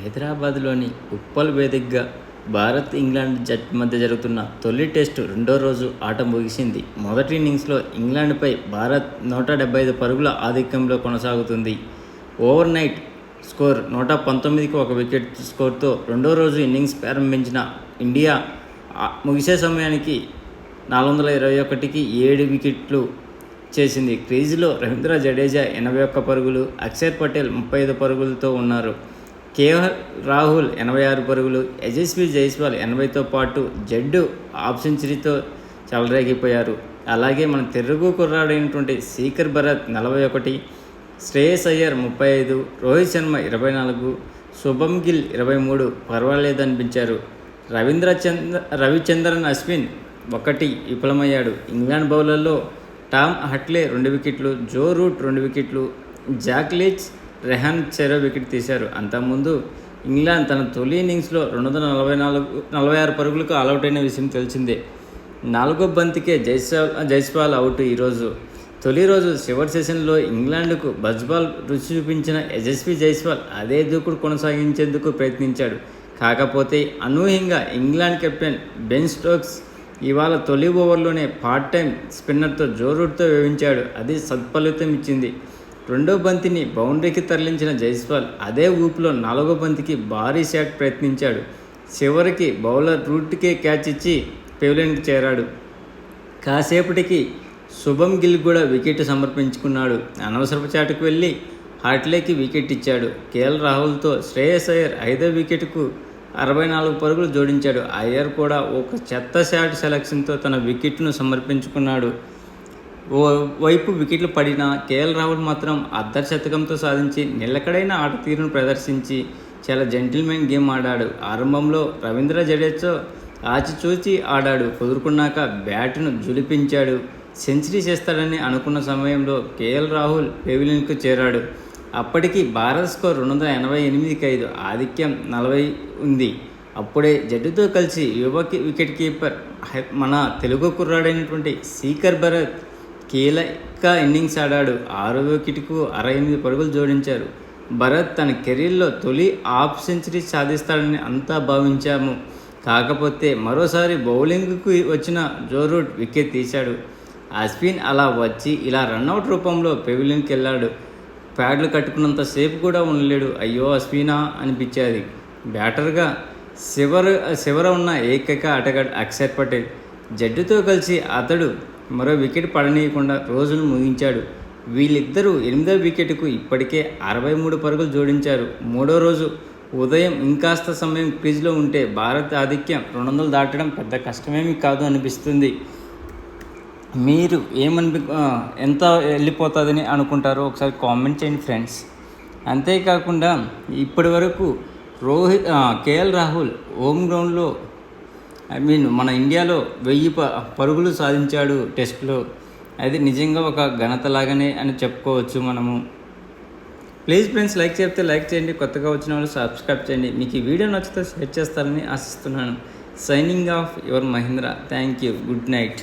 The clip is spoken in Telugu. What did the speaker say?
హైదరాబాద్లోని ఉప్పల్ వేదికగా భారత్ ఇంగ్లాండ్ జట్టు మధ్య జరుగుతున్న తొలి టెస్టు రెండో రోజు ఆట ముగిసింది. మొదటి ఇన్నింగ్స్లో ఇంగ్లాండ్పై భారత్ 175 పరుగుల ఆధిక్యంలో కొనసాగుతుంది. ఓవర్ నైట్ స్కోర్ 119కి 1 వికెట్ స్కోర్తో రెండో రోజు ఇన్నింగ్స్ ప్రారంభించిన ఇండియా ముగిసే సమయానికి 421కి 7 వికెట్లు చేసింది. క్రీజులో రవీంద్ర జడేజా 81 పరుగులు, అక్షర్ పటేల్ 35 పరుగులతో ఉన్నారు. కేఎల్ రాహుల్ 86 పరుగులు, యశస్వి జైస్వాల్ 80తో పాటు జడ్డు హాఫ్ సెంచరీతో చెలరేగిపోయారు. అలాగే మన తెలుగు కుర్రాడైనటువంటి శీకర్ భరత్ 41, శ్రేయస్ అయ్యర్ 35, రోహిత్ శర్మ 24, శుభం గిల్ 23 పర్వాలేదనిపించారు. రవిచంద్రన్ అశ్విన్ 1 విఫలమయ్యాడు. ఇంగ్లాండ్ బౌలర్లో టామ్ హట్లే 2 వికెట్లు, జో రూట్ 2 వికెట్లు, జాక్ లీచ్, రెహాన్ చెరో వికెట్ తీశారు. అంతకుముందు ఇంగ్లాండ్ తన తొలి ఇన్నింగ్స్లో 246 పరుగులకు ఆల్అవుట్ అయిన విషయం తెలిసిందే. 4వ బంతికే జైస్వాల్ అవుట్. ఈరోజు తొలి రోజు చివరి సెషన్లో ఇంగ్లాండ్కు బజ్బాల్ రుచి చూపించిన యశస్వి జైస్వాల్ అదే దూకుడు కొనసాగించేందుకు ప్రయత్నించాడు. కాకపోతే అనూహ్యంగా ఇంగ్లాండ్ కెప్టెన్ బెన్ స్టోక్స్ ఇవాళ తొలి ఓవర్లోనే పార్ట్ టైం స్పిన్నర్తో జో రూట్తో వేయించాడు. అది సత్ఫలితం ఇచ్చింది. రెండో బంతిని బౌండరీకి తరలించిన జైస్వాల్ అదే ఊపులో 4వ బంతికి భారీ షాట్ ప్రయత్నించాడు. చివరికి బౌలర్ రూట్కే క్యాచ్ ఇచ్చి పెవిలియన్కి చేరాడు. కాసేపటికి శుభం గిల్ కూడా వికెట్ సమర్పించుకున్నాడు. అనవసరపు చాటుకు వెళ్ళి హాట్లేకి వికెట్ ఇచ్చాడు. కేఎల్ రాహుల్తో శ్రేయస్ అయ్యర్ 5వ వికెట్కు 64 పరుగులు జోడించాడు. అయ్యర్ కూడా ఒక చెత్త షాట్ సెలక్షన్తో తన వికెట్ను సమర్పించుకున్నాడు. ఓ వైపు వికెట్లు పడినా కేఎల్ రాహుల్ మాత్రం అర్ధశతకంతో సాధించి నిలకడైన ఆట తీరును ప్రదర్శించి చాలా జెంటిల్మెన్ గేమ్ ఆడాడు. ఆరంభంలో రవీంద్ర జడేజా ఆచిచూచి ఆడాడు. కుదురుకున్నాక బ్యాట్ను జులిపించాడు. సెంచరీ చేస్తాడని అనుకున్న సమయంలో కేఎల్ రాహుల్ పెవిలియన్కు చేరాడు. అప్పటికి భారత్ స్కోర్ 288కి 5, ఆధిక్యం 40 ఉంది. అప్పుడే జట్టుతో కలిసి యువ వికెట్ కీపర్ మన తెలుగు కుర్రాడైనటువంటి శీకర్ భరత్ కీలక ఇన్నింగ్స్ ఆడాడు. 6వ వికెట్కు 68 పరుగులు జోడించారు. భరత్ తన కెరీర్లో తొలి హాఫ్ సెంచరీ సాధిస్తాడని అంతా భావించాము. కాకపోతే మరోసారి బౌలింగ్కు వచ్చిన జో రూట్ వికెట్ తీశాడు. అశ్విన్ అలా వచ్చి ఇలా రన్అట్ రూపంలో పెవిలియన్కి వెళ్ళాడు. ప్యాడ్లు కట్టుకున్నంతసేపు కూడా ఉండలేడు. అయ్యో అశ్వినా అనిపించేది. బ్యాటర్గా చివర ఉన్న ఏకైక ఆటగాడు అక్షర్ పటేల్. జట్టుతో కలిసి అతడు మరో వికెట్ పడనీయకుండా రోజును ముగించాడు. వీళ్ళిద్దరూ 8వ వికెట్కు ఇప్పటికే 63 పరుగులు జోడించారు. మూడో రోజు ఉదయం ఇంకాస్త సమయం క్రీజ్లో ఉంటే భారత్ ఆధిక్యం 200 దాటడం పెద్ద కష్టమేమీ కాదు అనిపిస్తుంది. మీరు ఎంత వెళ్ళిపోతుందని అనుకుంటారో ఒకసారి కామెంట్ చేయండి ఫ్రెండ్స్. అంతేకాకుండా ఇప్పటి వరకు కేఎల్ రాహుల్ హోమ్ గ్రౌండ్లో మన ఇండియాలో 1000 పరుగులు సాధించాడు టెస్ట్లో. అది నిజంగా ఒక ఘనతలాగానే అని చెప్పుకోవచ్చు మనము. ప్లీజ్ ఫ్రెండ్స్, లైక్ చేయండి, కొత్తగా వచ్చిన వాళ్ళు సబ్స్క్రైబ్ చేయండి. మీకు ఈ వీడియో నచ్చితే షేర్ చేస్తారని ఆశిస్తున్నాను. Signing off your Mahendra. Thank you. Good night.